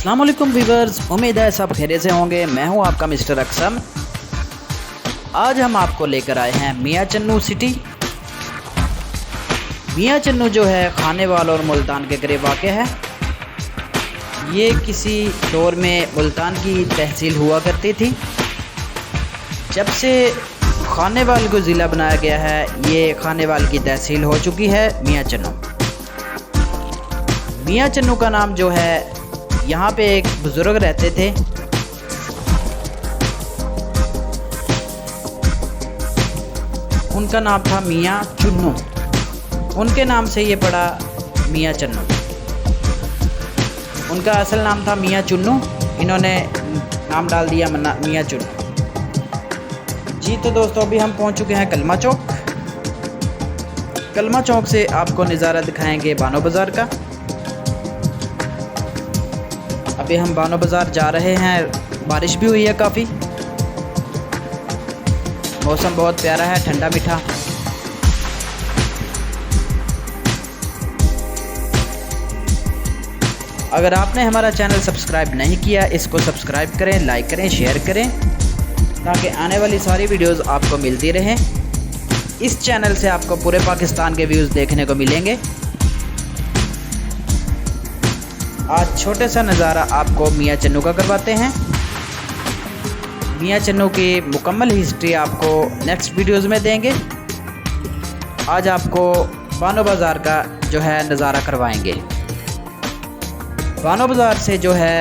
अस्सलाम वालेकुम व्यूअर्स, उम्मीद है सब खैरियत से होंगे। मैं हूं आपका मिस्टर अक्सम। आज हम आपको लेकर आए हैं मियां चन्नू सिटी। मियां चन्नू जो है खानेवाल और मुल्तान के करीब वाक़ है। ये किसी दौर में मुल्तान की तहसील हुआ करती थी। जब से खानेवाल को ज़िला बनाया गया है, ये खानेवाल की तहसील हो चुकी है मियां चन्नू। मियां चन्नू का नाम जो है, यहाँ पे एक बुज़ुर्ग रहते थे। उनका नाम था मियां चुन्नू। उनके नाम से ये पड़ा मियां चन्नू। उनका असल नाम था मियां चुन्नू, इन्होंने नाम डाल दिया मियां चुन्नू। जी तो दोस्तों, अभी हम पहुंच चुके हैं कलमा चौक। कलमा चौक से आपको नज़ारा दिखाएंगे बानो बाज़ार का। अभी हम बानो बाज़ार जा रहे हैं। बारिश भी हुई है काफ़ी, मौसम बहुत प्यारा है, ठंडा मीठा। अगर आपने हमारा चैनल सब्सक्राइब नहीं किया, इसको सब्सक्राइब करें, लाइक करें, शेयर करें, ताकि आने वाली सारी वीडियोस आपको मिलती रहें। इस चैनल से आपको पूरे पाकिस्तान के व्यूज़ देखने को मिलेंगे। आज छोटे सा नज़ारा आपको मियां चन्नू का करवाते हैं। मियां चन्नू की मुकम्मल हिस्ट्री आपको नेक्स्ट वीडियोस में देंगे। आज आपको बानो बाज़ार का जो है नज़ारा करवाएंगे। बानो बाज़ार से जो है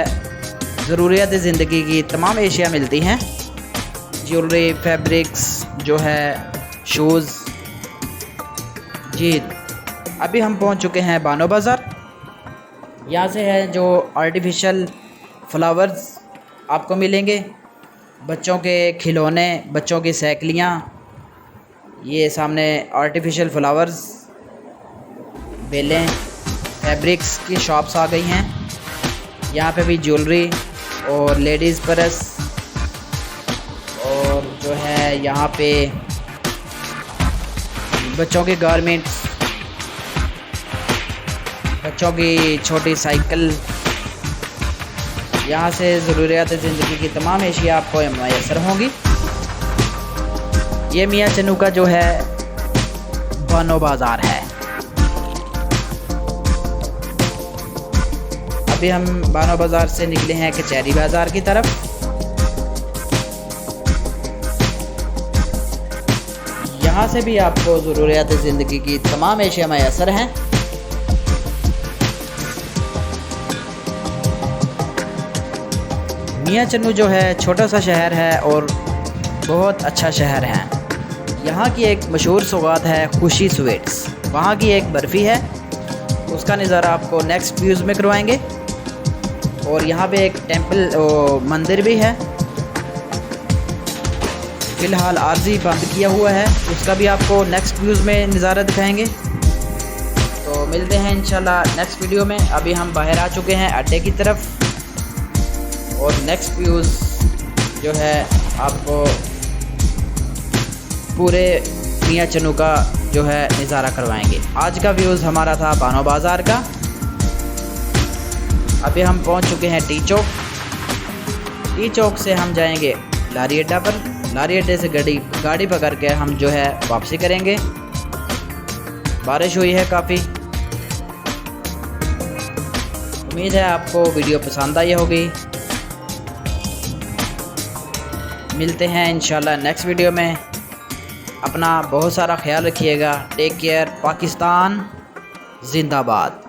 ज़रूरियात ज़िंदगी की तमाम एशिया मिलती हैं। ज्वेलरी, फैब्रिक्स जो है, शूज़। जी अभी हम पहुंच चुके हैं बानो बाज़ार। यहाँ से है जो आर्टिफिशियल फ्लावर्स आपको मिलेंगे, बच्चों के खिलौने, बच्चों की साइकिलियाँ। ये सामने आर्टिफिशियल फ्लावर्स, बेलें, फैब्रिक्स की शॉप्स आ गई हैं। यहाँ पे भी ज्वेलरी और लेडीज़ पर्स, और जो है यहाँ पे बच्चों के गारमेंट्स, बच्चों की छोटी साइकिल। यहाँ से ज़रूरियात ज़िंदगी की तमाम एशिया आपको मैसर होंगी। ये मियां चन्नू का जो है बानो बाज़ार है। अभी हम बानो बाज़ार से निकले हैं कचहरी बाज़ार की तरफ। यहाँ से भी आपको ज़रूरियात ज़िंदगी की तमाम एशिया मैसर हैं। मियां चन्नू जो है छोटा सा शहर है और बहुत अच्छा शहर है। यहाँ की एक मशहूर सौगात है खुशी स्वीट्स। वहाँ की एक बर्फ़ी है, उसका नज़ारा आपको नेक्स्ट व्यूज़ में करवाएंगे। और यहाँ पे एक टेंपल मंदिर भी है, फ़िलहाल आरज़ी बंद किया हुआ है, उसका भी आपको नेक्स्ट व्यूज़ में नज़ारा दिखाएंगे। तो मिलते हैं इंशाल्लाह नेक्स्ट वीडियो में। अभी हम बाहर आ चुके हैं अड्डे की तरफ, और नेक्स्ट व्यूज़ जो है आपको पूरे मियां चन्नू का जो है नज़ारा करवाएंगे। आज का व्यूज़ हमारा था बानो बाज़ार का। अभी हम पहुंच चुके हैं टी चौक। टी चौक से हम जाएंगे लारी अड्डा पर। लारी अड्डे से गाड़ी पकड़ के हम जो है वापसी करेंगे। बारिश हुई है काफ़ी। उम्मीद है आपको वीडियो पसंद आई होगी। मिलते हैं इंशाल्लाह नेक्स्ट वीडियो में। अपना बहुत सारा ख्याल रखिएगा। Take care. पाकिस्तान जिंदाबाद।